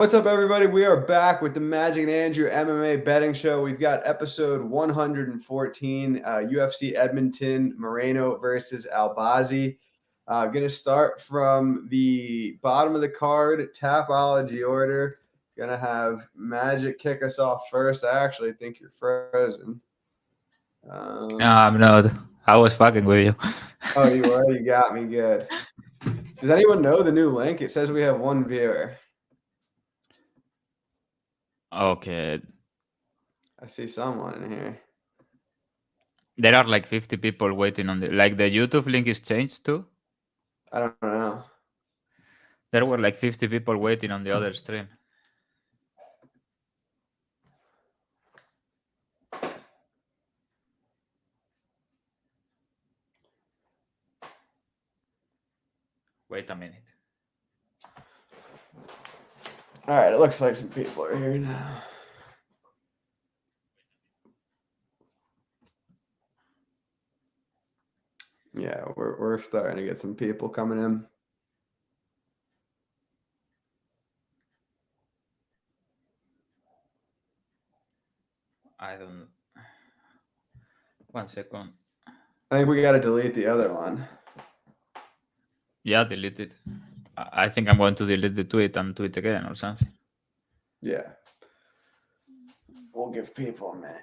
What's up, everybody? We are back with the Magic and Andrew MMA betting show. We've got episode 114, UFC Edmonton Moreno versus Albazi. Going to start from the bottom of the card, Tapology order. Going to have Magic kick us off first. I actually think you're frozen. No, I'm not. I was fucking with you. Oh, you were? You got me good. Does anyone know the new link? It says we have one viewer. Okay. I see someone in here. There are like 50 people waiting on the YouTube link is changed too. I don't know. There were like 50 people waiting on the other stream. Wait a minute. All right, it looks like some people are here now. Yeah, we're starting to get some people coming in. I don't. 1 second. I think we got to delete the other one. Yeah, delete it. I think I'm going to delete the tweet and tweet again or something. Yeah. We'll give people a minute.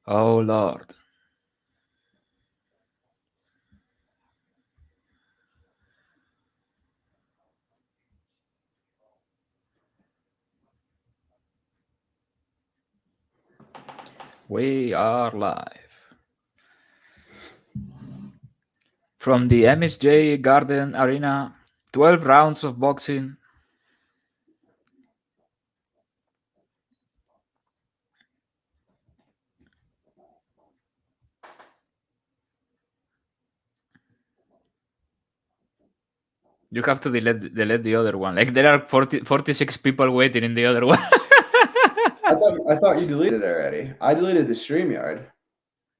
Oh, Lord. We are live. From the MSJ Garden Arena, 12 rounds of boxing. You have to delete the other one. Like there are 46 people waiting in the other one. I thought you deleted it already. I deleted the StreamYard.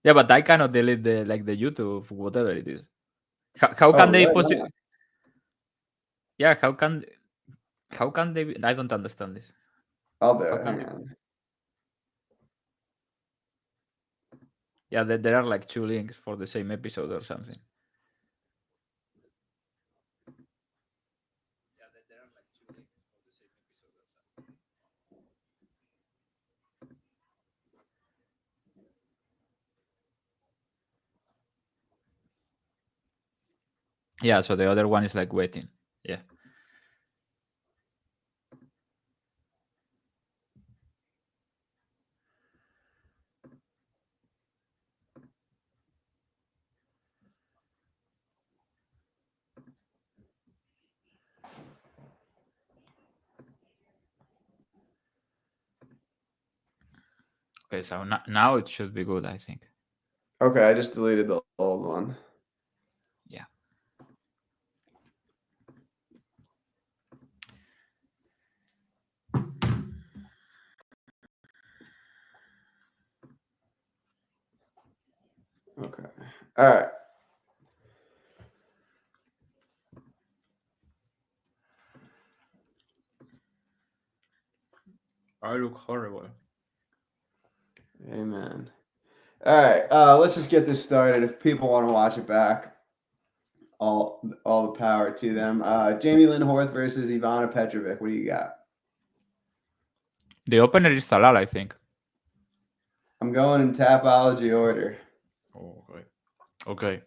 Yeah, but I cannot delete the YouTube, whatever it is. How can they possibly? Yeah, how can they? I don't understand this. I'll do it. Hang on. Yeah, there are like 2 links for the same episode or something. Yeah, so the other one is like waiting. Yeah. Okay, so now it should be good, I think. Okay, I just deleted the old one. Yeah. Okay. All right. I look horrible. Amen. All right. Let's just get this started. If people want to watch it back, all the power to them. Jamie Lynn Horth versus Ivana Petrovic. What do you got? The opener is Zalal, I think. I'm going in Tapology order. Oh, okay.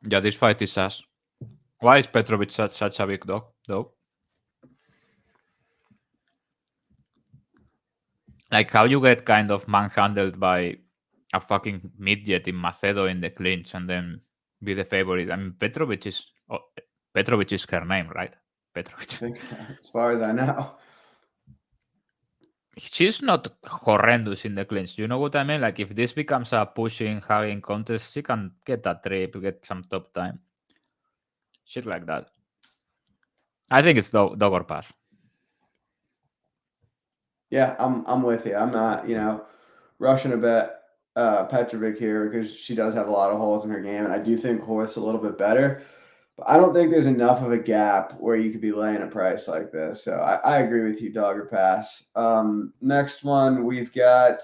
Yeah, this fight is ass. Why is Petrovic such a big dog, though? Like how you get kind of manhandled by a fucking midget in Machado in the clinch and then be the favorite. I mean, Petrovic is her name, right? Petrovic. I think so, as far as I know. She's not horrendous in the clinch. You know what I mean? Like if this becomes a pushing, hugging contest, she can get a trip, get some top time. Shit like that. I think it's dog or pass. Yeah, I'm with you. I'm not, rushing a bet Petrovic here because she does have a lot of holes in her game, and I do think Horth's a little bit better. But I don't think there's enough of a gap where you could be laying a price like this. So I agree with you, dog or pass. Next one, we've got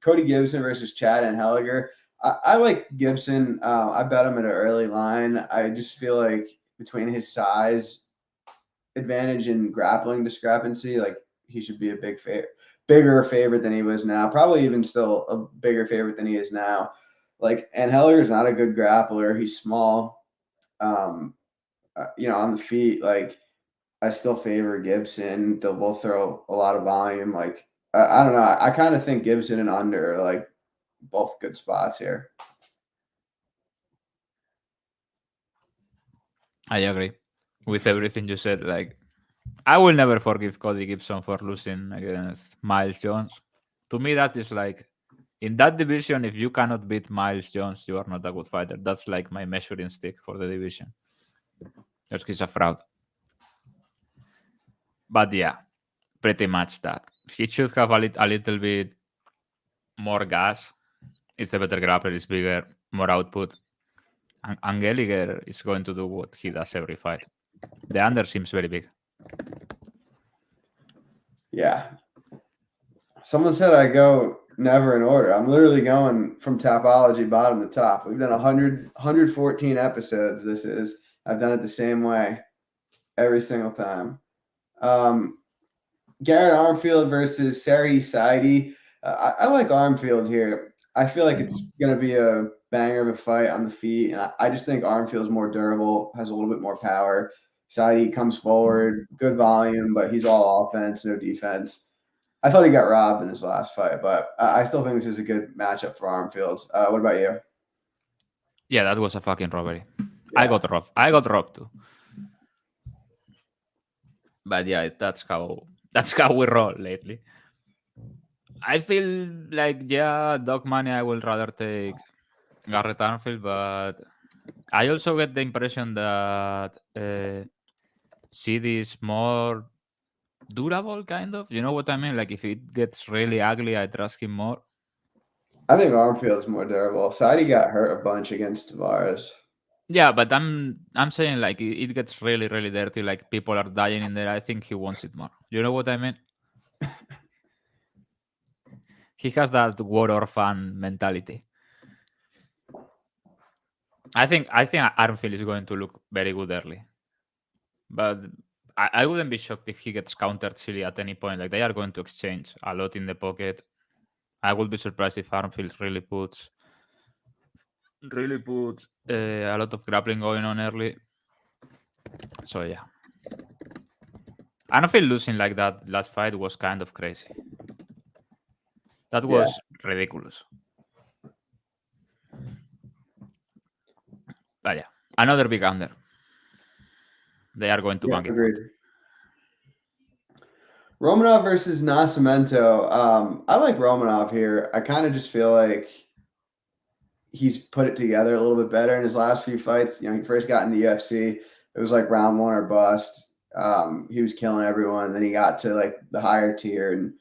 Cody Gibson versus Chad and Helliger. I like Gibson. I bet him at an early line. I just feel like between his size advantage and grappling discrepancy, like he should be a bigger favorite than he was now. Probably even still a bigger favorite than he is now. Like, and Helliger's not a good grappler. He's small. On the feet, like I still favor Gibson. They'll both throw a lot of volume. Like I don't know. I kind of think Gibson and under are like both good spots here. I agree with everything you said. Like, I will never forgive Cody Gibson for losing against Miles Jones. To me, that is like, in that division, if you cannot beat Miles Jones, you are not a good fighter. That's like my measuring stick for the division. Because he's a fraud. But yeah, pretty much that. He should have a little bit more gas. It's a better grappler, it's bigger, more output. And Gallagher is going to do what he does every fight. The under seems very big. Yeah. Someone said I go never in order. I'm literally going from Tapology bottom to top. We've done 114 episodes. I've done it the same way every single time. Garrett Armfield versus Sari Saidi. I like Armfield here. I feel like it's going to be a banger of a fight on the feet. And I just think Armfield's more durable, has a little bit more power. Saidi comes forward, good volume, but he's all offense, no defense. I thought he got robbed in his last fight, but I still think this is a good matchup for Armfield. What about you? Yeah, that was a fucking robbery. Yeah. I got robbed too. But yeah, that's how we roll lately. I feel like, dog money, I will rather take Garrett Armfield, but I also get the impression that CD is more durable, kind of. You know what I mean? Like, if it gets really ugly, I trust him more. I think Armfield's more durable. Saidi got hurt a bunch against Tavares. Yeah, but I'm saying, like, it gets really, really dirty. Like, people are dying in there. I think he wants it more. You know what I mean? He has that war orphan mentality. I think Armfield is going to look very good early, but I wouldn't be shocked if he gets countered silly at any point. Like, they are going to exchange a lot in the pocket. I would be surprised if Armfield really puts a lot of grappling going on early. So yeah, Armfield losing like that last fight was kind of crazy. That was ridiculous. But yeah, another big under. They are going to bank it. Agreed. Romanov versus Nascimento. I like Romanov here. I kind of just feel like he's put it together a little bit better in his last few fights. He first got in the UFC. It was like round one or bust. He was killing everyone. Then he got to like the higher tier and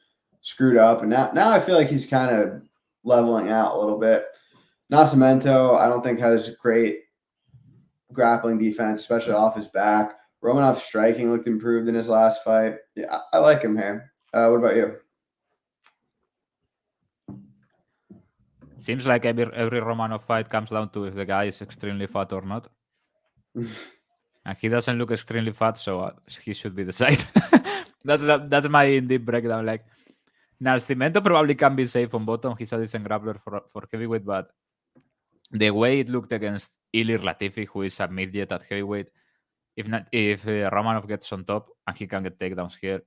screwed up. And now I feel like he's kind of leveling out a little bit. Nascimento, I don't think has great grappling defense, especially off his back. Romanov's striking looked improved in his last fight. Yeah, I like him here. What about you? Seems like every Romanov fight comes down to if the guy is extremely fat or not. And he doesn't look extremely fat, so he should be the side. That's my in-deep breakdown. Like, Nascimento probably can be safe on bottom. He's a decent grappler for heavyweight, but the way it looked against Ilir Latifi, who is a midget at heavyweight, if Romanov gets on top and he can get takedowns here,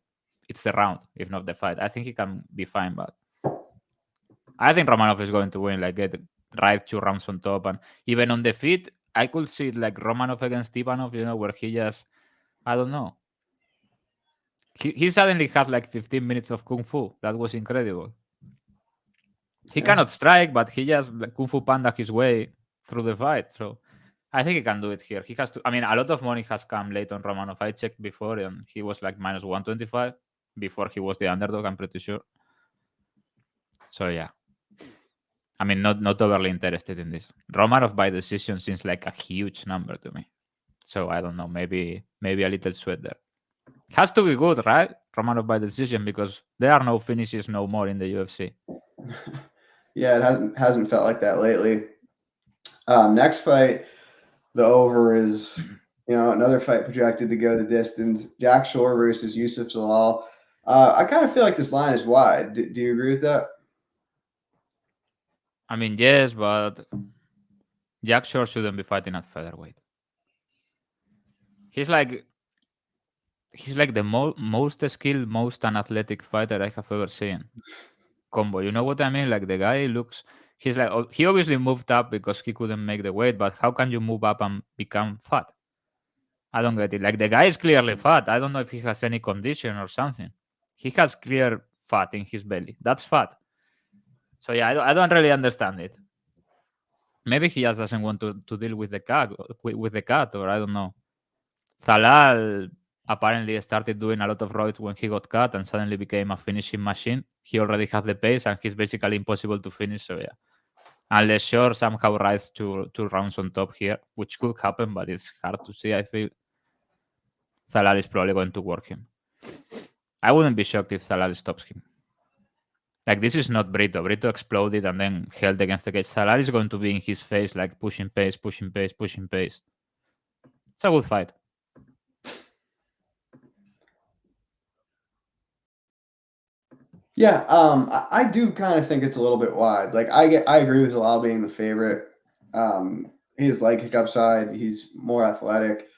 it's the round, if not the fight. I think he can be fine, but I think Romanov is going to win, like, get right 2 rounds on top. And even on the feet, I could see it like Romanov against Ivanov, where he just, I don't know. He suddenly had like 15 minutes of Kung Fu. That was incredible. He cannot strike, but he just Kung Fu Panda his way through the fight. So I think he can do it here. He has to. I mean, a lot of money has come late on Romanov. I checked before, and he was like minus 125 before he was the underdog, I'm pretty sure. So yeah. I mean, not overly interested in this. Romanov by decision seems like a huge number to me. So I don't know. Maybe a little sweat there. Has to be good, right? Romanov by decision, because there are no finishes no more in the UFC. Yeah, it hasn't felt like that lately. Next fight, the over is, another fight projected to go the distance. Jack Shore versus Yusuf Zalal. I kind of feel like this line is wide. Do you agree with that? I mean, yes, but Jack Shore shouldn't be fighting at featherweight. He's like the most skilled, most unathletic fighter I have ever seen. Combo, you know what I mean? Like the guy looks, he obviously moved up because he couldn't make the weight, but how can you move up and become fat? I don't get it. Like the guy is clearly fat. I don't know if he has any condition or something. He has clear fat in his belly. That's fat. So yeah, I don't really understand it. Maybe he just doesn't want to deal with the cat, or I don't know. Zalal apparently started doing a lot of roids when he got cut and suddenly became a finishing machine. He already has the pace and he's basically impossible to finish. So yeah, unless Shore somehow rides two rounds on top here, which could happen, but it's hard to see. I feel Zalal is probably going to work him. I wouldn't be shocked if Zalal stops him. Like, this is not Brito. Brito exploded and then held against the cage. Zalal is going to be in his face, like pushing pace, pushing pace, pushing pace. It's a good fight. Yeah, I do kind of think it's a little bit wide. Like I agree with Zalal being the favorite. His leg kick upside, he's more athletic.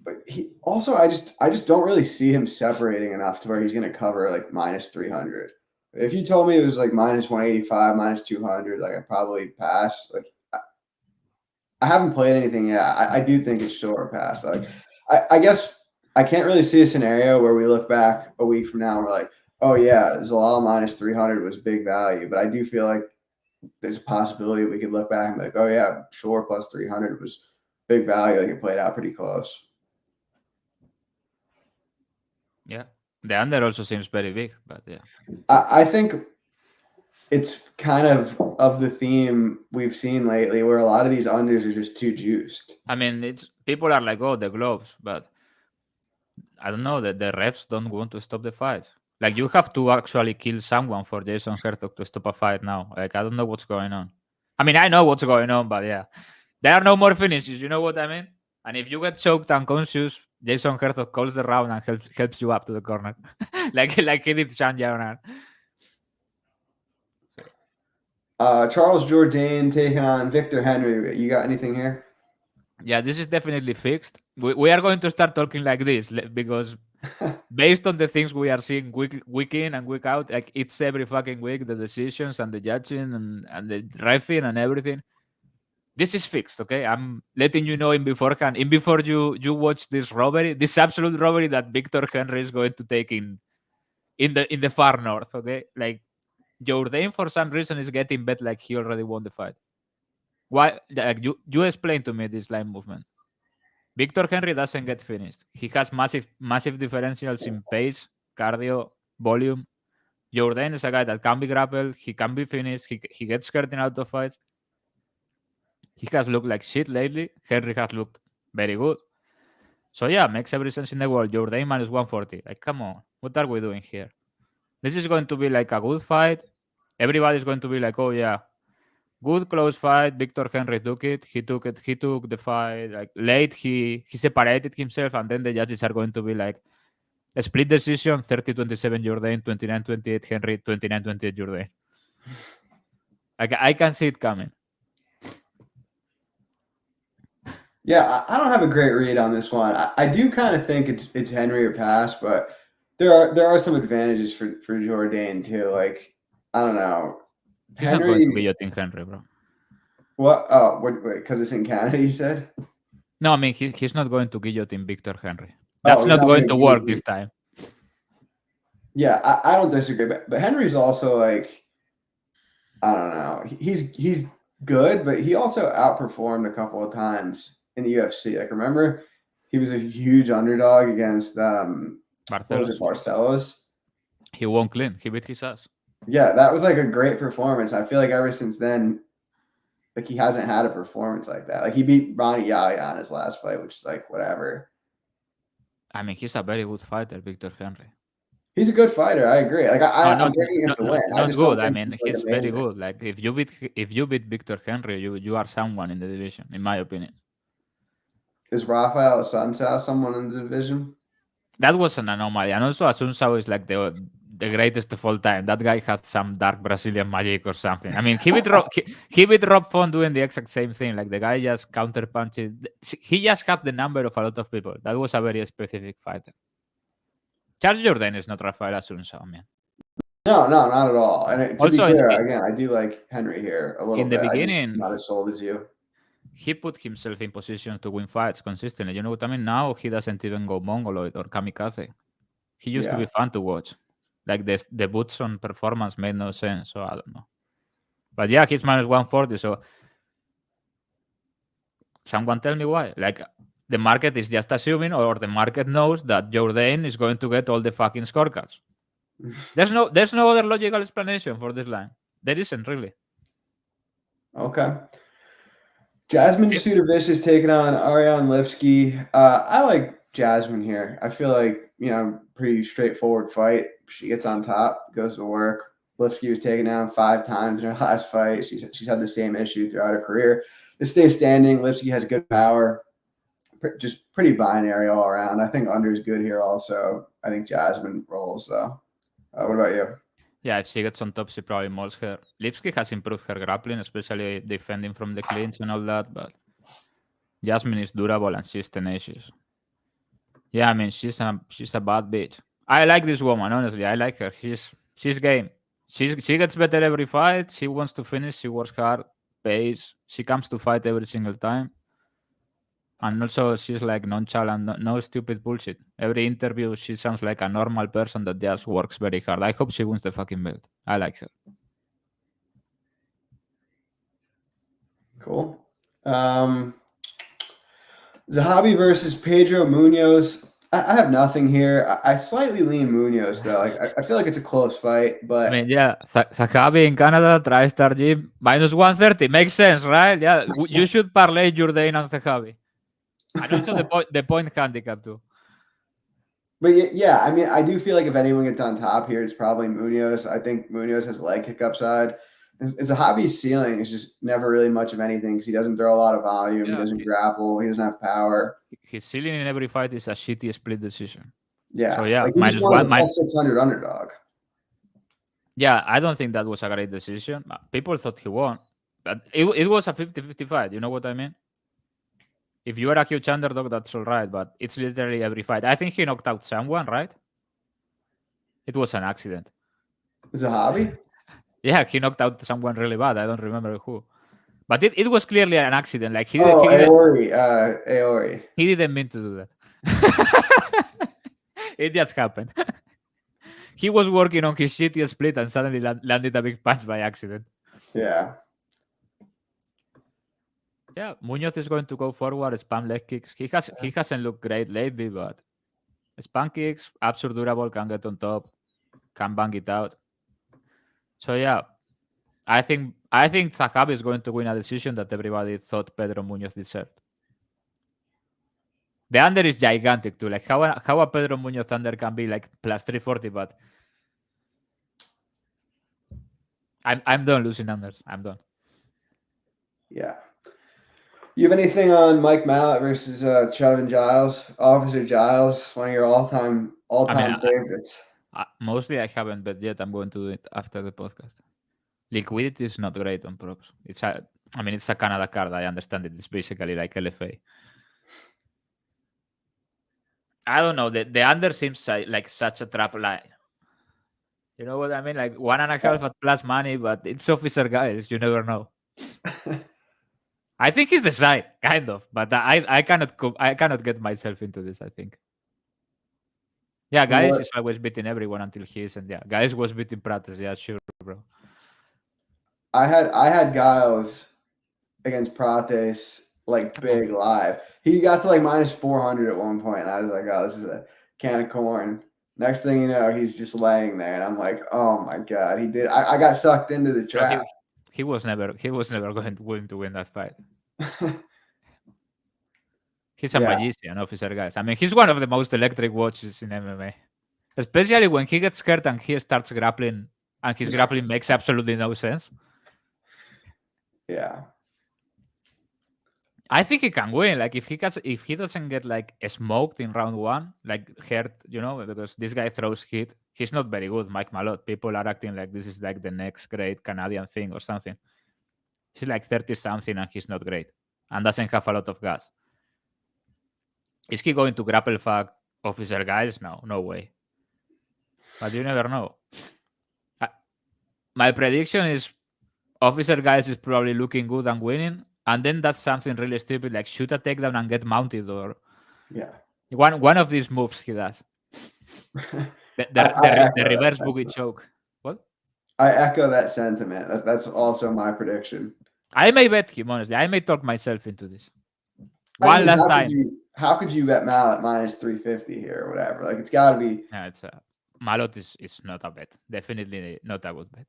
But he also, I just don't really see him separating enough to where he's going to cover like minus 300. If you told me it was like minus 185, minus 200, like I'd probably pass. Like I haven't played anything yet. I do think it's short pass. Like I guess I can't really see a scenario where we look back a week from now and we're like, oh yeah, Zalal minus 300 was big value. But I do feel like there's a possibility we could look back and be like, oh yeah, Shore plus 300 was big value. Like it played out pretty close. Yeah. The under also seems very big, but yeah. I think it's kind of the theme we've seen lately where a lot of these unders are just too juiced. I mean, people are like, oh, the gloves, but I don't know, that the refs don't want to stop the fight. Like, you have to actually kill someone for Jason Herzog to stop a fight now. Like, I don't know what's going on. I mean, I know what's going on, but yeah. There are no more finishes, you know what I mean? And if you get choked unconscious, Jason Herzog calls the round and helps you up to the corner. like he did Sean Yaonan. Charles Jourdain taking on Victor Henry. You got anything here? Yeah, this is definitely fixed. We are going to start talking like this because based on the things we are seeing week in and week out, like it's every fucking week, the decisions and the judging and the reffing and everything. This is fixed, okay? I'm letting you know beforehand, before you watch this robbery, this absolute robbery that Victor Henry is going to take in the far north, okay? Like Jourdain for some reason is getting bet like he already won the fight. Why? Like you explain to me this line movement. Victor Henry doesn't get finished. He has massive differentials in pace, cardio, volume. Jourdain is a guy that can be grappled. He can be finished. He gets scared in out of fights. He has looked like shit lately. Henry has looked very good. So yeah, makes every sense in the world. Jourdain minus 140. Like, come on. What are we doing here? This is going to be like a good fight. Everybody's going to be like, oh yeah, good close fight. Victor Henry took it. He took the fight. Like late, he separated himself, and then the judges are going to be like, a split decision, 30-27 Jourdain, 29-28 Henry, 29-28 Jourdain. Like, I can see it coming. Yeah, I don't have a great read on this one. I do kind of think it's Henry or pass, but there are some advantages for Jourdain too. Like I don't know, He's not going to guillotine Henry, bro. What? Oh, wait, because it's in Canada, you said? No, I mean he's not going to guillotin Victor Henry. That's not going to work this time. Yeah, I don't disagree, but Henry's also like, I don't know. He's good, but he also outperformed a couple of times in the UFC. Like, remember, he was a huge underdog against Barcelos. He won clean. He beat his ass. Yeah, that was like a great performance. I feel like ever since then, like he hasn't had a performance like that. Like he beat Ronnie Yaya on his last fight, which is like whatever. I mean, he's a very good fighter, Victor Henry. He's a good fighter. I agree. Like I'm picking him to win. I Not just don't good. I think mean, he's like he's very amazing. good. Like if you beat Victor Henry, you are someone in the division, in my opinion. Is Rafael Assunção someone in the division? That was an anomaly, and also Assunção is like the greatest of all time. That guy had some dark Brazilian magic or something. I mean, he beat Rob Font doing the exact same thing. Like the guy just counterpunched. He just had the number of a lot of people. That was a very specific fighter. Charles Jourdain is not Rafael Assunção, man. No, not at all. And to be Also, clear, again, I do like Henry here a little in the bit. I just beginning, not as sold as you. he put himself in position to win fights consistently. You know what I mean? Now he doesn't even go mongoloid or kamikaze. He used to be fun to watch. Like the boots on performance made no sense, so I don't know. But yeah, he's minus 140, so someone tell me why. Like the market is just assuming, or the market knows that Jourdain is going to get all the fucking scorecards. There's no other logical explanation for this line. There isn't really. Okay. Jasmine Sudovic is taking on Ariane Lipski. I like Jasmine here. I feel like, pretty straightforward fight. She gets on top, goes to work. Lipski was taken down 5 times in her last fight. She's had the same issue throughout her career. To stay standing, Lipski has good power. Just pretty binary all around. I think under is good here also. I think Jasmine rolls, though. What about you? Yeah, if she gets on top, she probably mauls her. Lipski has improved her grappling, especially defending from the clinch and all that, but Jasmine is durable and she's tenacious. Yeah, I mean, she's a bad bitch. I like this woman, honestly. I like her. She's game. She gets better every fight. She wants to finish. She works hard, pays. She comes to fight every single time. And also, she's like nonchalant, no stupid bullshit. Every interview, she sounds like a normal person that just works very hard. I hope she wins the fucking belt. I like her. Cool. Zahabi versus Pedro Munoz. I have nothing here. I slightly lean Munoz, though. I feel like it's a close fight, but I mean, yeah, Zahabi in Canada, TriStar Gym, minus 130. Makes sense, right? Yeah, you should parlay Jourdain and Zahabi. And also the point handicap, too. But yeah, I mean, I do feel like if anyone gets on top here, it's probably Munoz. I think Munoz has leg kick upside. Zahabi's ceiling is just never really much of anything because he doesn't throw a lot of volume. Yeah, he doesn't grapple. He doesn't have power. His ceiling in every fight is a shitty split decision. Yeah. So yeah, like he just won a plus 600 underdog. Yeah, I don't think that was a great decision. People thought he won, but it was a 50-50 fight. You know what I mean? If you are a huge underdog, that's all right, but it's literally every fight. I think he knocked out someone, right? It was an accident. Zahabi? Yeah, he knocked out someone really bad. I don't remember who. But it was clearly an accident. Like Aori. He didn't mean to do that. It just happened. He was working on his shitty split and suddenly landed a big punch by accident. Yeah. Yeah, Munoz is going to go forward, spam leg kicks. He hasn't looked great lately, but spam kicks, absurd durable, can get on top, can bang it out. So yeah, I think Zahabi is going to win a decision that everybody thought Pedro Munoz deserved. The under is gigantic too. Like how a Pedro Munoz under can be like plus 340, but I'm done losing unders. I'm done. Yeah. You have anything on Mike Malott versus Chevin Giles? Officer Giles, one of your all-time favorites. Mostly I haven't, but yet I'm going to do it after the podcast. Liquidity is not great on props. It's a Canada card. I understand it. It's basically like LFA. I don't know. The under seems like such a trap line. You know what I mean? Like 1.5 at plus money, but it's Officer Giles. You never know. I think he's the side, kind of, but I cannot get myself into this. I think. Yeah, Giles is always beating everyone until he isn't. Yeah, Giles was beating Prates. Yeah, sure, bro. I had Giles against Prates like big live. He got to like minus 400 at one point, and I was like, oh, this is a can of corn. Next thing you know, he's just laying there, and I'm like, oh my god, he did. I got sucked into the So trap. he was never going to win that fight. He's a Yeah. magician, Officer Guys. I mean, he's one of the most electric watches in MMA. Especially when he gets scared and he starts grappling, and his grappling makes absolutely no sense. Yeah. I think he can win. Like if he doesn't get like smoked in round one, like hurt, because this guy throws hit. He's not very good, Mike Malott. People are acting like this is like the next great Canadian thing or something. He's like 30 something and he's not great and doesn't have a lot of gas. Is he going to grapple fuck Officer Giles? No way. But you never know. My prediction is Officer Giles is probably looking good and winning, and then that's something really stupid like shoot a takedown and get mounted, or Yeah. one of these moves he does. The reverse boogie choke. What? I echo that sentiment. That's also my prediction. I may bet him, honestly. I may talk myself into this. Last time. How could you bet Malott minus 350 here or whatever? Like, it's got to be. Yeah, it's Malott is not a bet. Definitely not a good bet.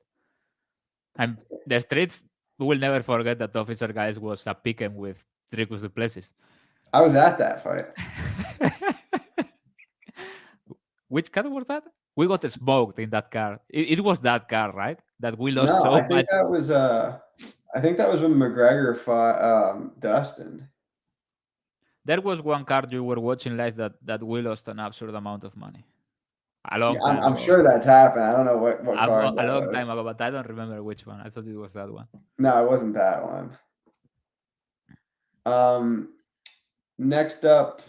And the streets will never forget that Officer Giles was a pick'em with Dricus Duplessis. I was at that fight. Which car was that? We got smoked in that car. It was that car, right? That we lost No, so I much. think that was I think that was when McGregor fought Dustin. There was one card you were watching live that we lost an absurd amount of money. A long time I'm ago. sure that's happened. I don't know what card a long was. time ago, but I don't remember which one. I thought it was that one. No, it wasn't that one. Next up,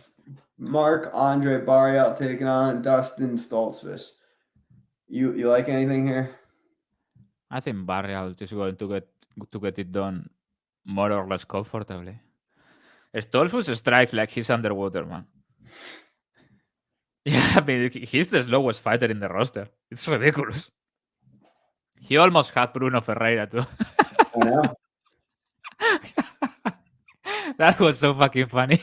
Marc-Andre Barriault taking on Dustin Stoltzfus. You like anything here? I think Barriault is going to get it done more or less comfortably. Stoltzfus strikes like he's underwater, man. Yeah, I mean, he's the slowest fighter in the roster. It's ridiculous. He almost had Bruno Ferreira too. I know. That was so fucking funny.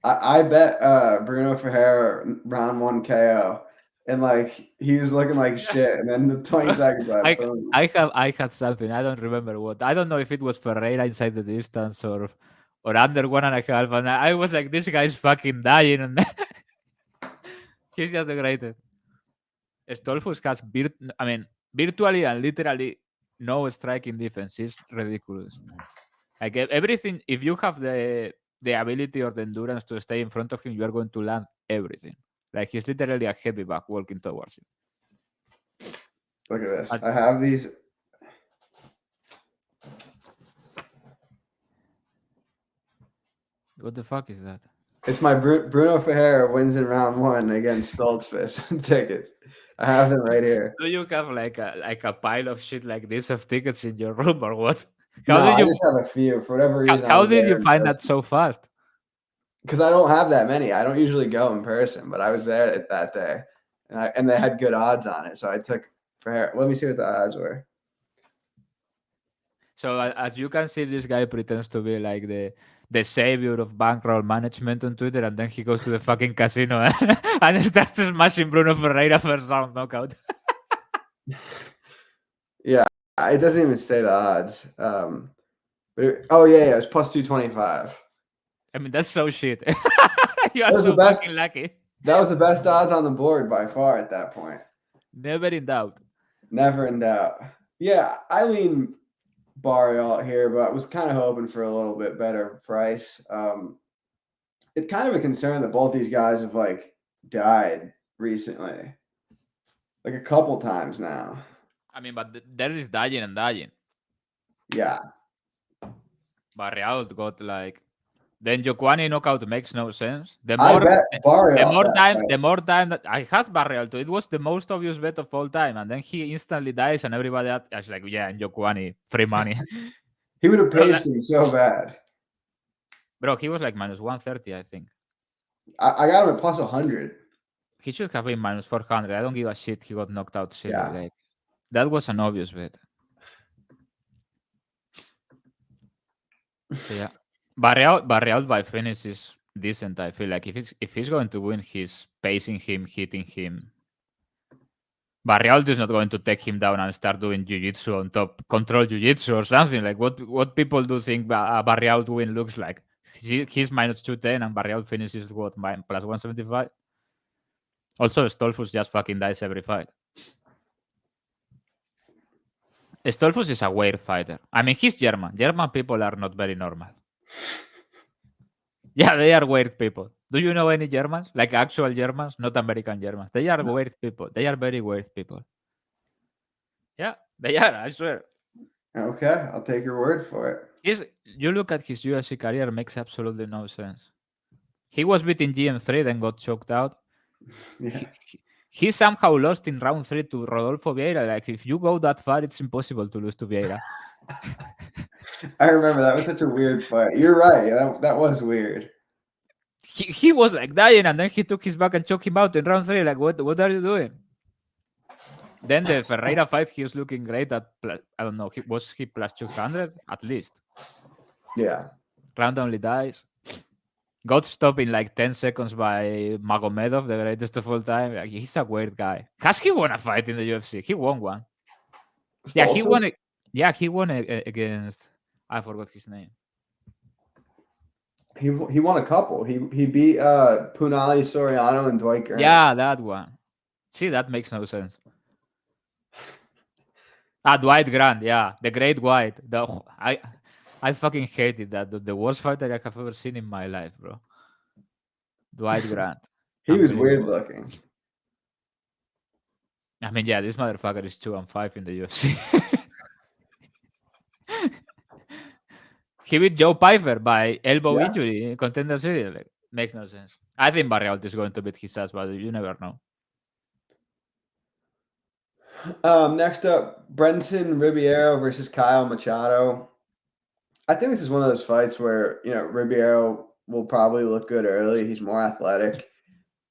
I bet Bruno Ferreira round 1 KO, and like he was looking like shit, and then the 20 seconds left. I had something. I don't remember what. I don't know if it was Ferreira inside the distance or under 1.5, and I was like, this guy's fucking dying, and he's just the greatest. Stoltzfus has virtually and literally no striking defense. It's ridiculous. Like everything, if you have the ability or the endurance to stay in front of him, you are going to land everything. Like he's literally a heavy back walking towards you. Look at this. I have these. What the fuck is that? It's my Bruno Ferreira wins in round 1 against Stoltzfus tickets. I have them right here. Do you have like a pile of shit like this of tickets in your room or what? I just have a few for whatever reason. How did you find that so fast? Because I don't have that many. I don't usually go in person, but I was there that day, and they had good odds on it, so I took Ferreira. Let me see what the odds were. So as you can see, this guy pretends to be like the savior of bankroll management on Twitter, and then he goes to the fucking casino and starts smashing Bruno Ferreira first round knockout. Yeah, it doesn't even say the odds. It was plus 225. I mean, that's so shit. You are so fucking lucky. That was the best odds on the board by far at that point. Never in doubt. Never in doubt. Yeah, I lean Barriault here, but I was kind of hoping for a little bit better price. It's kind of a concern that both these guys have like died recently, like a couple times now. I mean, but there is dying and dying. Yeah. Barriault got like. Then Joquani knockout makes no sense. The more time that I had Barriault too, it was the most obvious bet of all time, and then he instantly dies, and everybody else like, yeah, and Joquani, free money. He would have paced him so bad. Bro, he was like minus 130, I think. I got him at plus 100. He should have been minus 400. I don't give a shit. He got knocked out silly. Yeah. Like, that was an obvious bet. So, yeah. Barriault by finish is decent. I feel like if he's going to win, he's pacing him, hitting him, Barriault is not going to take him down and start doing jiu-jitsu on top, control jiu-jitsu or something. Like what people do think a Barriault win looks like. He's minus 210 and Barriault finishes what, plus 175? Also, Stolfus just fucking dies every fight. Stolfus is a weird fighter. I mean, he's German. German people are not very normal. Yeah, they are weird people. Do you know any Germans? Like actual Germans, not American Germans. They are weird people. They are very weird people. Yeah, they are, I swear. Okay, I'll take your word for it. You look at his UFC career, makes absolutely no sense. He was beating GM3, then got choked out. Yeah. He somehow lost in round 3 to Rodolfo Vieira. Like, if you go that far, it's impossible to lose to Vieira. I remember that was such a weird fight. You're right. That was weird. He was like dying, and then he took his back and choked him out in round 3. Like, what are you doing? Then the Ferreira fight, he was looking great at, I don't know, was he plus 200? At least. Yeah. Round only dies. Got stopped in like 10 seconds by Magomedov, the greatest of all time. Like, he's a weird guy. Has he won a fight in the UFC? He won one. Stolfus? Yeah, he won. He won against. I forgot his name. He won a couple. He beat Punali Soriano and Dwight Grant. Yeah, that one. See, that makes no sense. Dwight Grant. Yeah, the Great White. I fucking hated that. The worst fighter I have ever seen in my life, bro. Dwight Grant. He was weird looking. I mean, yeah, this motherfucker is 2-5 in the UFC. He beat Joe Pfeiffer by elbow injury in Contender Series. Like, makes no sense. I think Barriault is going to beat his ass, but you never know. Next up, Brenton Ribeiro versus Kyle Machado. I think this is one of those fights where, Ribeiro will probably look good early. He's more athletic.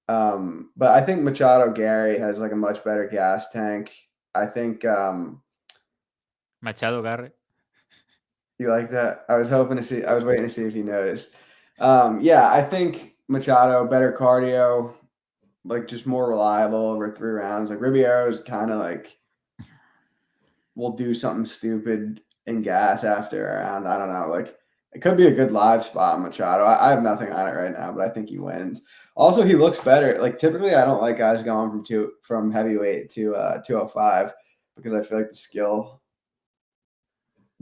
But I think Machado Gary has like a much better gas tank. I think Machado Gary. You like that? I was waiting to see if you noticed. Yeah, I think Machado better cardio, like just more reliable over 3 rounds. Like Ribeiro is kind of like will do something stupid in gas after a round. I don't know. Like it could be a good live spot on Machado. I have nothing on it right now, but I think he wins. Also, he looks better. Like typically, I don't like guys going from heavyweight to 205 because I feel like the skill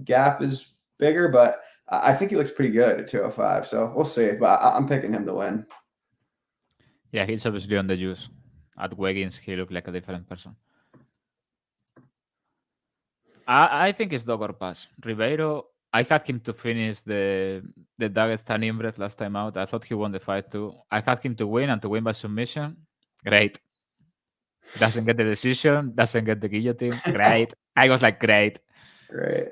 gap is bigger, but I think he looks pretty good at 205. So we'll see. But I'm picking him to win. Yeah, he's obviously on the juice. At Wiggins, he looked like a different person. I think it's dog or pass. Ribeiro, I had him to finish the Dagestan inbred last time out. I thought he won the fight too. I had him to win and to win by submission. Great. Doesn't get the decision. Doesn't get the guillotine. Great. I was like, great. Great.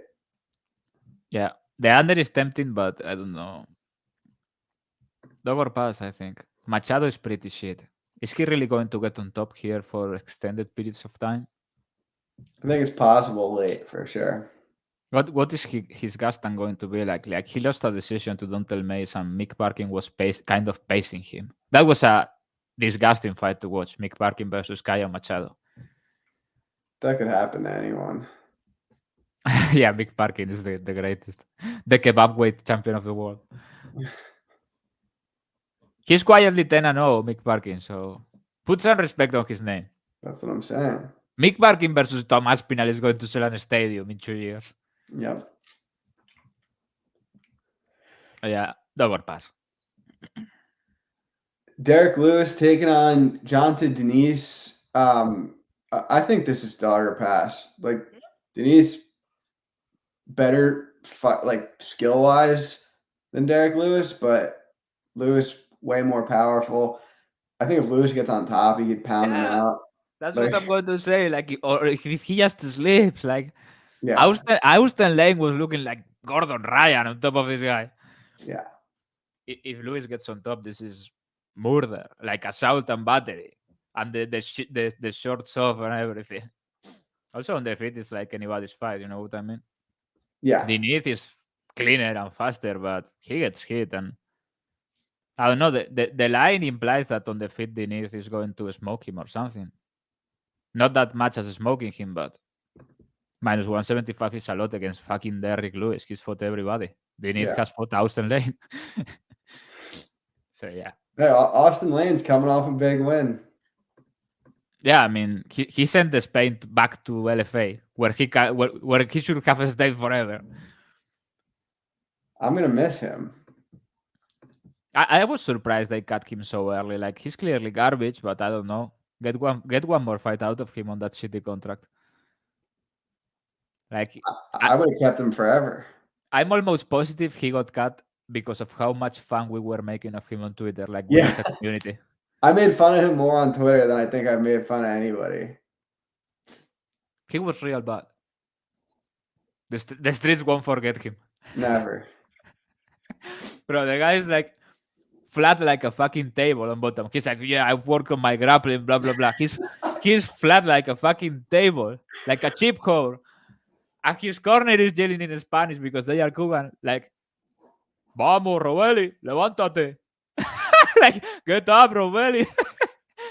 Yeah. The under is tempting, but I don't know. Dog or pass, I think. Machado is pretty shit. Is he really going to get on top here for extended periods of time? I think it's possible late for sure. What is his gas tank going to be like? Like he lost a decision to Dontel Mace and Mick Parkin was kind of pacing him. That was a disgusting fight to watch. Mick Parkin versus Kaya Machado. That could happen to anyone. Yeah, Mick Parkin is the greatest. The kebab weight champion of the world. He's quietly 10-0, Mick Parkin, so put some respect on his name. That's what I'm saying. Mick Parkin versus Tom Aspinall is going to sell a stadium in 2 years. Yep. Yeah, double pass. Derek Lewis taking on Jonathan Diniz. I think this is dog or pass. Like Diniz better skill wise than Derek Lewis, but Lewis way more powerful. I think if Lewis gets on top, he could pound him out. That's what I'm going to say. Like, or if he just sleeps, like, yeah. Austin Lane was looking like Gordon Ryan on top of this guy. Yeah. If Lewis gets on top, this is murder, like assault and battery, and the shorts off and everything. Also on the feet, it's like anybody's fight. You know what I mean? Yeah. Diniz is cleaner and faster, but he gets hit, and I don't know. The line implies that on the feet, Diniz is going to smoke him or something. Not that much as smoking him, but minus 175 is a lot against fucking Derrick Lewis. He's fought everybody. Diniz has fought Austin Lane. So yeah. Hey, Austin Lane's coming off a big win. Yeah, I mean, he sent the Spain back to LFA, where he should have stayed forever. I'm gonna miss him. I was surprised they cut him so early. Like, he's clearly garbage, but I don't know. Get one more fight out of him on that shitty contract. Like, I would have kept him forever. I'm almost positive he got cut because of how much fun we were making of him on Twitter. Like, we as a community. I made fun of him more on Twitter than I think I've made fun of anybody. He was real bad. The streets won't forget him. Never. Bro, the guy is like flat like a fucking table on bottom. He's like, yeah, I've worked on my grappling, blah, blah, blah. He's flat like a fucking table, like a chip core. And his corner is yelling in Spanish because they are Cuban. Like, vamos, Robeli, levántate. Like, get up, Robeli.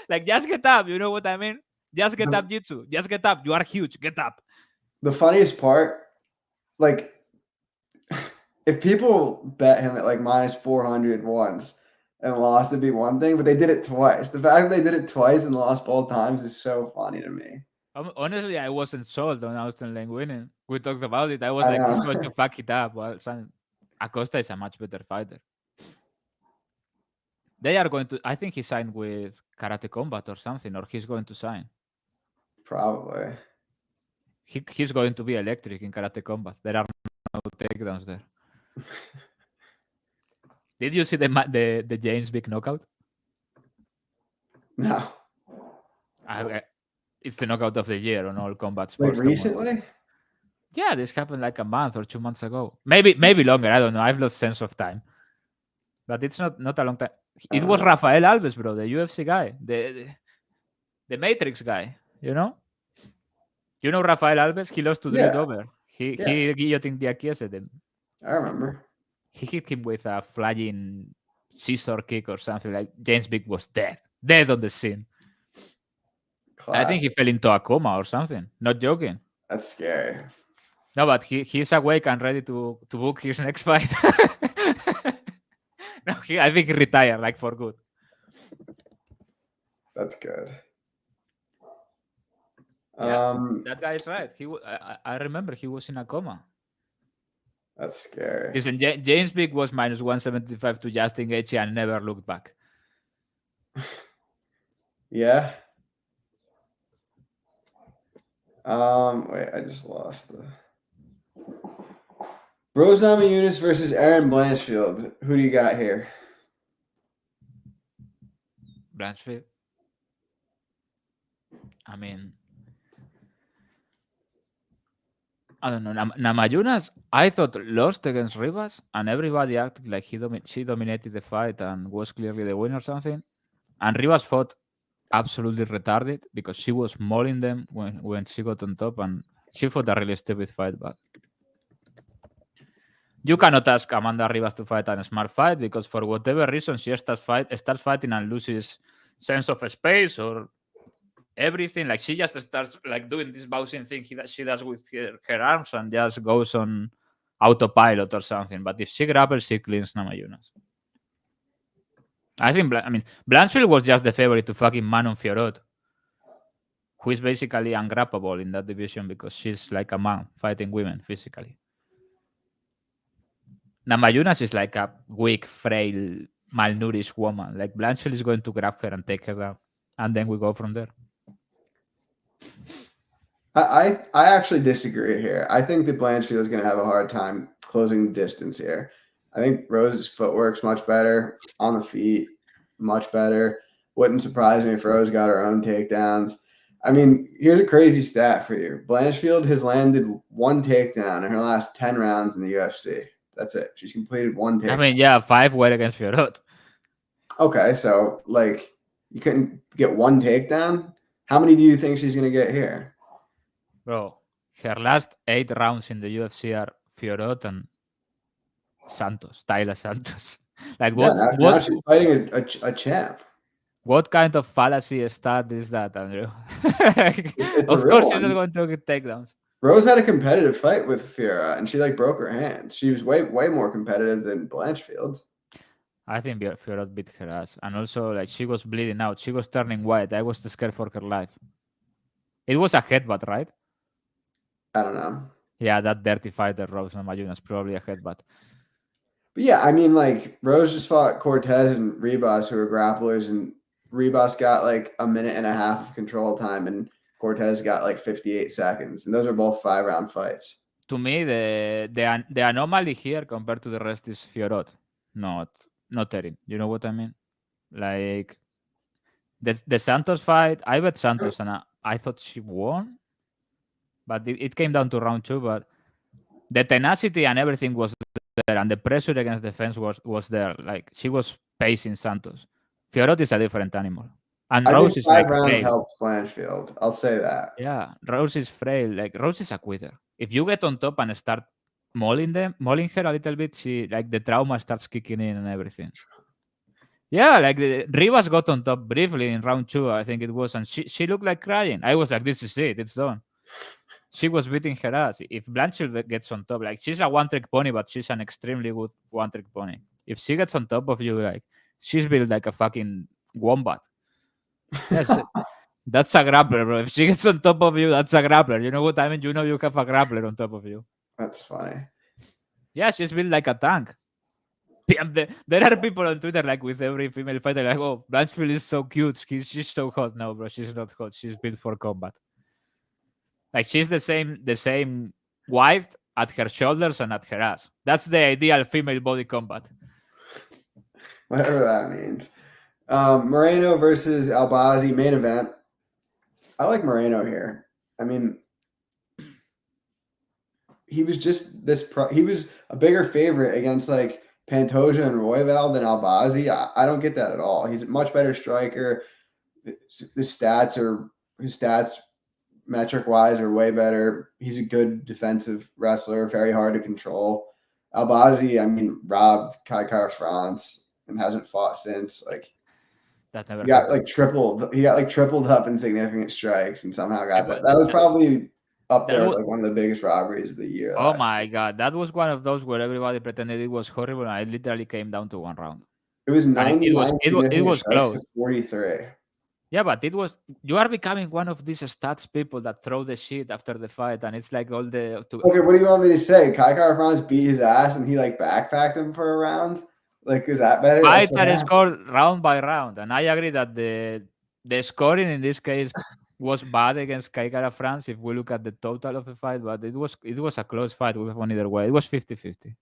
Like, just get up. You know what I mean? Just get up, Jitsu. Just get up. You are huge. Get up. The funniest part, like, if people bet him at like minus 400 once and lost, it'd be one thing, but they did it twice. The fact that they did it twice and lost both times is so funny to me. Honestly, I wasn't sold on Austin Lane winning. We talked about it. I was like, he's going to fuck it up. Well, Acosta is a much better fighter. They are going to, I think he signed with Karate Combat or something, or he's going to sign. Probably. He's going to be electric in Karate Combat. There are no takedowns there. Did you see the James Big knockout? No. It's the knockout of the year on all combat sports. Like recently? Yeah, this happened like a month or 2 months ago. Maybe longer. I don't know. I've lost sense of time. But it's not a long time. It was Rafael Alves, bro, the UFC guy, the Matrix guy. You know Rafael Alves. He lost to Drew Dober. He guillotined Diakiese. I remember. He hit him with a flying scissor kick or something. Like, James Big was dead on the scene. Classic. I think he fell into a coma or something. Not joking. That's scary. No, but he's awake and ready to book his next fight. No, I think he retired, like, for good. That's good. Yeah, that guy is right. I remember he was in a coma. That's scary. Listen, James Big was minus 175 to Justin Gaethje and never looked back. Yeah. Wait, I just lost the Namajunas versus Aaron Blanchfield. Who do you got here? Blanchfield. I mean, I don't know. Namajunas, I thought, lost against Rivas, and everybody acted like she dominated the fight and was clearly the winner or something. And Rivas fought absolutely retarded because she was mauling them when she got on top, and she fought a really stupid fight. But you cannot ask Amanda Rivas to fight a smart fight because for whatever reason she starts fighting and loses sense of space or everything. Like, she just starts like doing this bouncing thing that she does with her arms and just goes on autopilot or something. But if she grapples, she cleans Namajunas. I think, Blanchfield was just the favorite to fucking Manon Fiorot, who is basically ungrappable in that division because she's like a man fighting women physically. Namajunas is like a weak, frail, malnourished woman. Like, Blanchfield is going to grab her and take her down, and then we go from there. I actually disagree here. I think that Blanchfield is going to have a hard time closing the distance here. I think Rose's footwork's much better on the feet, much better. Wouldn't surprise me if Rose got her own takedowns. I mean, here's a crazy stat for you. Blanchfield has landed one takedown in her last 10 rounds in the UFC. That's it. She's completed one takedown. I mean, yeah, 5 were against Fiorot. Okay, so, like, you couldn't get one takedown? How many do you think she's going to get here? Bro, her last 8 rounds in the UFC are Fiorot and Santos, Tyler Santos. Like, now she's fighting a champ. What kind of fallacy stat is that, Andrew? It's a Of real course, she's not one. going to get takedowns. Rose had a competitive fight with Fiora, and she like broke her hand. She was way more competitive than Blanchfield. I think Fiorot beat her ass, and also like she was bleeding out. She was turning white. I was scared for her life. It was a headbutt, right? I don't know. Yeah, that dirty fighter Rose Namajunas, probably a headbutt. But yeah, I mean, like Rose just fought Cortez and Ribas, who are grapplers, and Ribas got like a minute and a half of control time, and Cortez got like 58 seconds, and those are both 5-round fights. To me, the anomaly here compared to the rest is Fiorot, not Erin. You know what I mean? Like the Santos fight, I bet Santos, and I thought she won, but it came down to round 2. But the tenacity and everything was there, and the pressure against the fence was there. Like she was pacing Santos. Fiorot is a different animal, and I Rose think is 5 like rounds frail. helps Blanchfield. I'll say that. Yeah, Rose is frail. Like Rose is a quitter. If you get on top and start mauling her a little bit, she like the trauma starts kicking in and everything. Yeah, like Rivas got on top briefly in round 2, I think it was, and she looked like crying. I was like, this is it, it's done. She was beating her ass. If Blanchfield gets on top, like she's a one-trick pony, but she's an extremely good one-trick pony. If she gets on top of you, like she's built like a fucking wombat. Yes, that's a grappler, bro. If she gets on top of you, that's a grappler. You know what I mean? You know you have a grappler on top of you. That's funny. Yeah, she's built like a tank. There are people on Twitter like with every female fighter like, oh, Blanchfield is so cute. She's so hot. No, bro, she's not hot. She's built for combat. Like she's the same wife at her shoulders and at her ass. That's the ideal female body combat. Whatever that means. Moreno versus Albazi main event. I like Moreno here. I mean, he was just he was a bigger favorite against like Pantoja and Royval than Albazi. I don't get that at all. He's a much better striker. His stats metric wise are way better. He's a good defensive wrestler, very hard to control. Albazi, I mean, robbed Kai France and hasn't fought since. Like that never he got happened. like tripled up in significant strikes and somehow got Yeah, that. That was probably up that there was, with like one of the biggest robberies of the year. oh my god, that was one of those where everybody pretended it was horrible, and it literally came down to one round. It was And 99 it was strikes close. to 43. Yeah, but it was. You are becoming one of these stats people that throw the shit after the fight, and it's like all the. Okay, what do you want me to say? Kai France beat his ass and he like backpacked him for a round. Like, is that better? Fights are scored round by round, and I agree that the scoring in this case was bad against Kai France if we look at the total of the fight, but it was a close fight. We have either way. It was 50-50.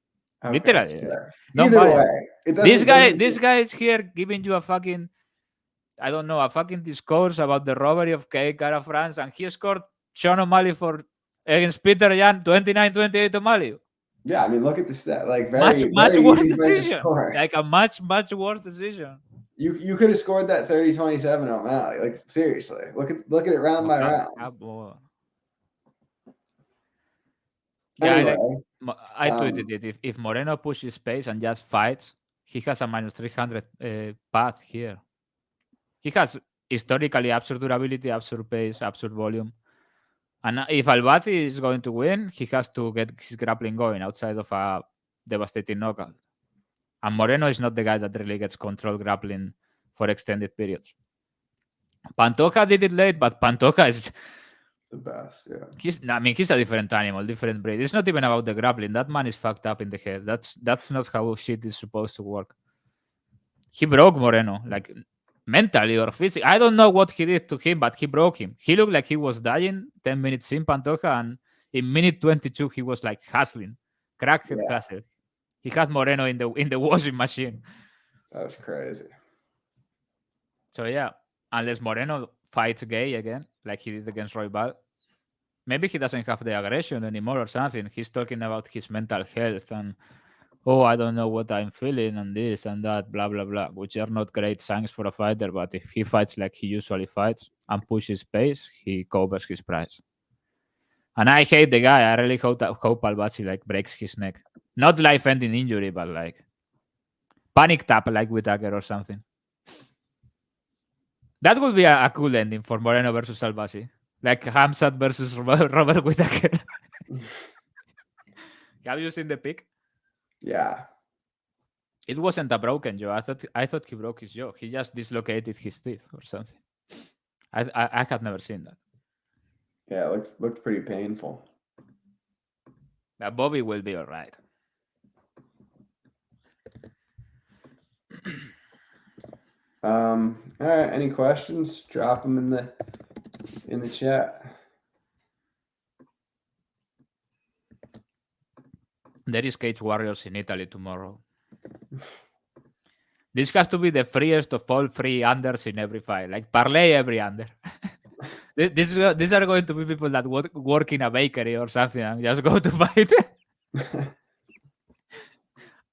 Okay, Literally. sure. Don't Either buy way, it. This guy is here giving you a fucking, I don't know, a fucking discourse about the robbery of Kai France, and he scored Sean O'Malley against Peter Yan 29-28 O'Malley. Yeah, I mean, look at the stat. Like Much very worse easy decision. score. Like a much worse decision. You could have scored that 30-27 O'Malley. Like seriously, look at it round by round. Yeah, anyway, I tweeted it. If Moreno pushes pace and just fights, he has a minus 300 path here. He has historically absurd durability, absurd pace, absurd volume. And if Albazi is going to win, he has to get his grappling going outside of a devastating knockout. And Moreno is not the guy that really gets controlled grappling for extended periods. Pantoja did it late, but Pantoja is the best. Yeah, he's a different animal, different breed. It's not even about the grappling. That man is fucked up in the head. That's not how shit is supposed to work. He broke Moreno, like mentally or physically. I don't know what he did to him, but he broke him. He looked like he was dying 10 minutes in Pantoja, and in minute 22 he was like hustling, crackhead hustle. He had Moreno in the washing machine. That was crazy. So yeah, unless Moreno fights gay again, like he did against Royval, maybe he doesn't have the aggression anymore or something. He's talking about his mental health and, oh, I don't know what I'm feeling and this and that, blah, blah, blah, which are not great signs for a fighter. But if he fights like he usually fights and pushes pace, he covers his price. And I hate the guy. I really hope Albazi like breaks his neck. Not life-ending injury, but like panic tap like with Tucker or something. That would be a cool ending for Moreno versus Albazi. Like Hamzat versus Robert Whittaker. Have you seen the pic? Yeah. It wasn't a broken jaw. I thought he broke his jaw. He just dislocated his teeth or something. I had never seen that. Yeah, it looked pretty painful. Bobby will be all right. All right. Any questions? Drop them in the chat. There is Cage Warriors in Italy tomorrow. This has to be the freest of all free unders in every fight. Like parlay every under. These are going to be people that work in a bakery or something and just go to fight.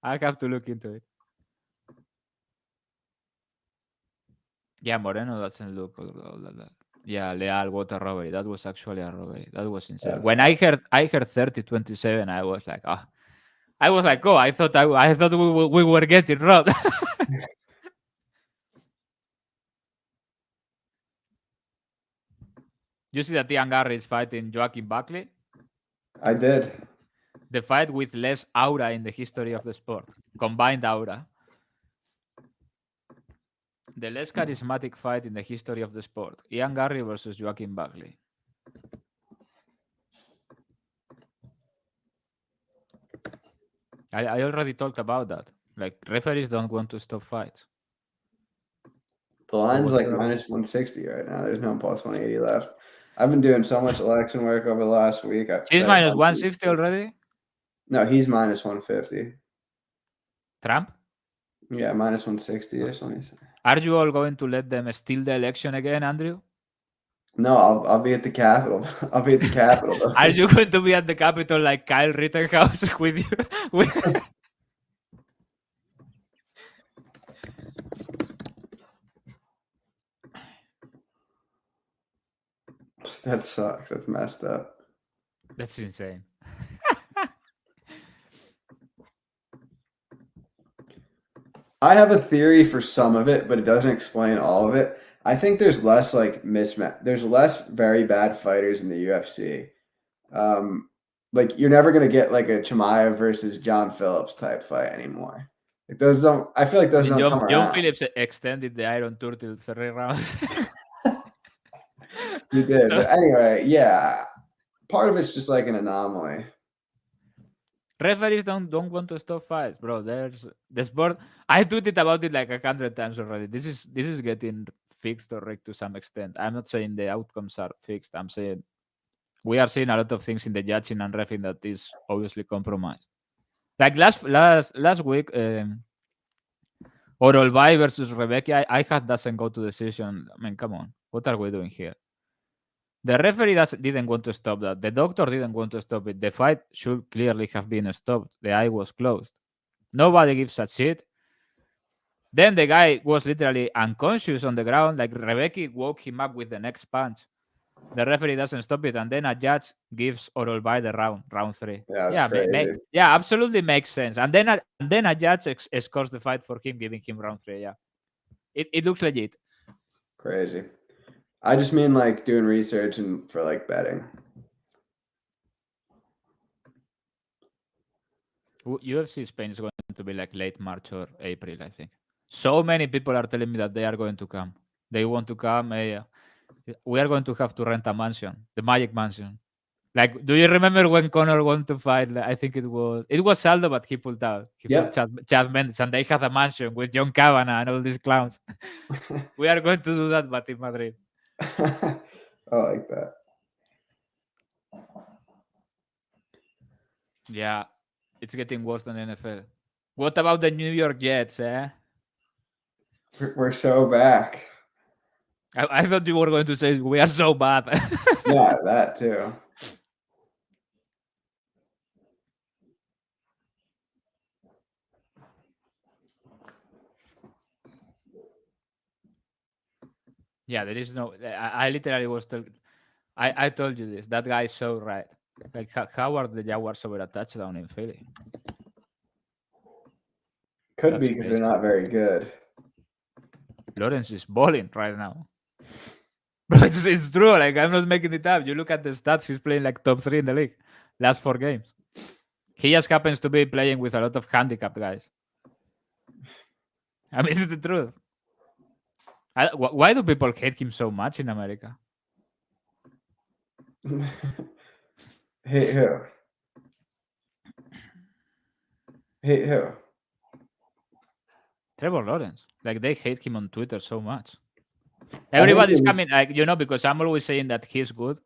I have to look into it. Yeah, Moreno doesn't look all that. Yeah, Leal, what a robbery. That was actually a robbery. That was insane. When I heard 30-27, I was like, oh, I thought we were getting robbed. You see that Ian Garry is fighting Joaquin Buckley? I did. The fight with less aura in the history of the sport. Combined aura. The less charismatic fight in the history of the sport. Ian Garry versus Joaquin Buckley. I already talked about that. Like, referees don't want to stop fights. The line's like minus 160 right now. There's no plus 180 left. I've been doing so much election work over the last week. He's minus 160 already? No, he's minus 150. Trump? Yeah, minus 160 or something. Are you all going to let them steal the election again, Andrew? No, I'll be at the Capitol. I'll be at the Capitol. Are you going to be at the Capitol like Kyle Rittenhouse with you? That sucks. That's messed up. That's insane. I have a theory for some of it, but it doesn't explain all of it. I think there's less like mismatch. There's less very bad fighters in the UFC. Like you're never gonna get like a Chimaev versus John Phillips type fight anymore. Like those don't. I feel like those don't come around. John Phillips extended the Iron Turtle 3 rounds. He did, but anyway, yeah. Part of it's just like an anomaly. Referees don't want to stop fights, bro. There's the sport. I tweeted about it like 100 times already. This is getting fixed or rigged to some extent. I'm not saying the outcomes are fixed. I'm saying we are seeing a lot of things in the judging and reffing that is obviously compromised. Like last week, Orolbai versus Rebecca, I had doesn't go to decision. I mean, come on, what are we doing here? The referee didn't want to stop that. The doctor didn't want to stop it. The fight should clearly have been stopped. The eye was closed. Nobody gives a shit. Then the guy was literally unconscious on the ground. Like Rebecca woke him up with the next punch. The referee doesn't stop it, and then a judge gives Orolbai the round 3. Yeah, absolutely makes sense. And then a judge escorts the fight for him, giving him round 3. Yeah, it looks legit. Crazy. I just mean like doing research and for like betting. UFC Spain is going to be like late March or April, I think. So many people are telling me that they are going to come. They want to come. We are going to have to rent a mansion, the Magic Mansion. Like, do you remember when Conor wanted to fight? I think it was Aldo, but he pulled out. He fought Chad Mendes, and they had a mansion with John Kavanagh and all these clowns. We are going to do that, but in Madrid. I like that. Yeah, it's getting worse than NFL. What about the New York Jets, eh? We're so back. I thought you were going to say we are so bad. Yeah, that too. Yeah, there is no. I literally was told. I told you this. That guy is so right. Like, how are the Jaguars over a touchdown in Philly? Could be because they're not very good. Lawrence is balling right now. It's true. Like, I'm not making it up. You look at the stats, he's playing like top 3 in the league. Last 4 games. He just happens to be playing with a lot of handicapped guys. I mean, it's the truth. Why do people hate him so much in America? Hate who? Hate who? Trevor Lawrence. Like, they hate him on Twitter so much. Everybody's coming, like, because I'm always saying that he's good.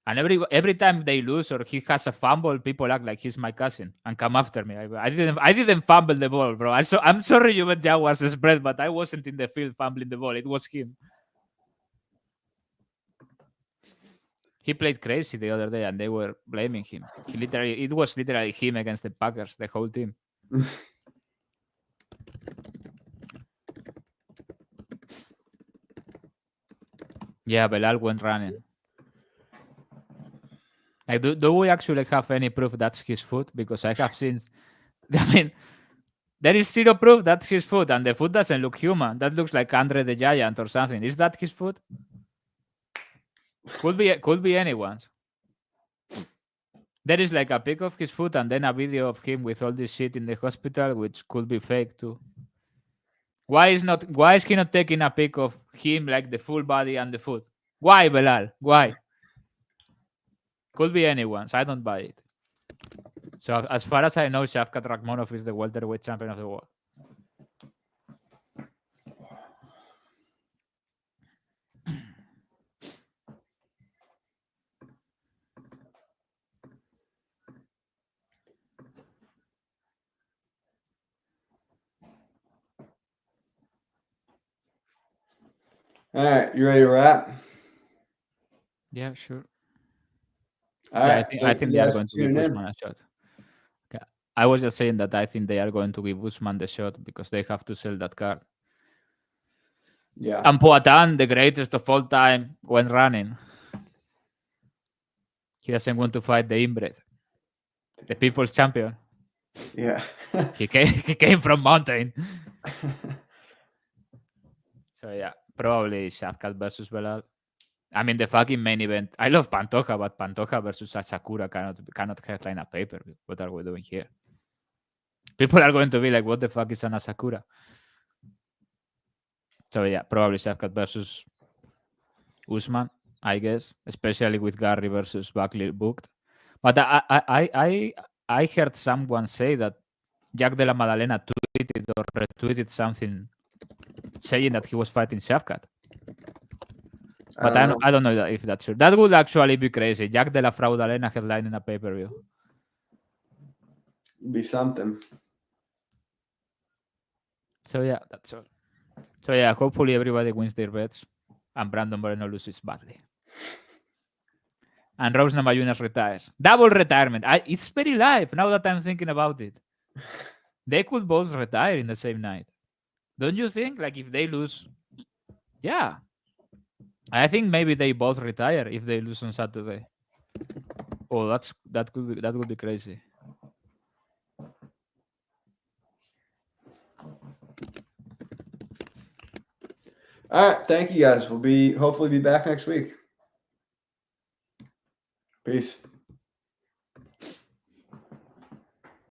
And every time they lose or he has a fumble, people act like he's my cousin and come after me. I didn't fumble the ball, bro. I'm sorry you went Jaguars spread, but I wasn't in the field fumbling the ball. It was him. He played crazy the other day, and they were blaming him. It was literally him against the Packers, the whole team. Yeah, Belal went running. Like, do we actually have any proof that's his foot? Because I have seen. I mean, there is zero proof that's his foot, and the foot doesn't look human. That looks like Andre the Giant or something. Is that his foot? Could be anyone's. There is like a pic of his foot and then a video of him with all this shit in the hospital, which could be fake too. Why is he not taking a pic of him, like the full body and the foot? Why, Belal? Why? Could be anyone's. I don't buy it. So as far as I know, Shavkat Rakhmonov is the welterweight champion of the world. All right, you ready to wrap? Yeah, sure. All right, I think they are going to give Usman a shot. Okay. I was just saying that I think they are going to give Usman the shot because they have to sell that card. Yeah. And Poatan, the greatest of all time, went running. He doesn't want to fight the inbred, the people's champion. Yeah. he came from mountain. So yeah, probably Shavkat versus Belal. I mean, the fucking main event. I love Pantoja, but Pantoja versus Asakura cannot headline a paper. What are we doing here? People are going to be like, "What the fuck is an Asakura?" So yeah, probably Shavkat versus Usman, I guess, especially with Gary versus Buckley booked. But I heard someone say that Jack de la Madalena tweeted or retweeted something saying that he was fighting Shavkat. But I don't know if that's true. That would actually be crazy. Jack de la Fraudalena headlining a pay-per-view. Be something. So yeah, that's all. So yeah, hopefully everybody wins their bets and Brandon Moreno loses badly. And Rose Namajunas retires. Double retirement. It's very live now that I'm thinking about it. They could both retire in the same night. Don't you think? Like, if they lose, yeah. I think maybe they both retire if they lose on Saturday. Oh, that would be crazy. All right, thank you guys. We'll hopefully be back next week. Peace.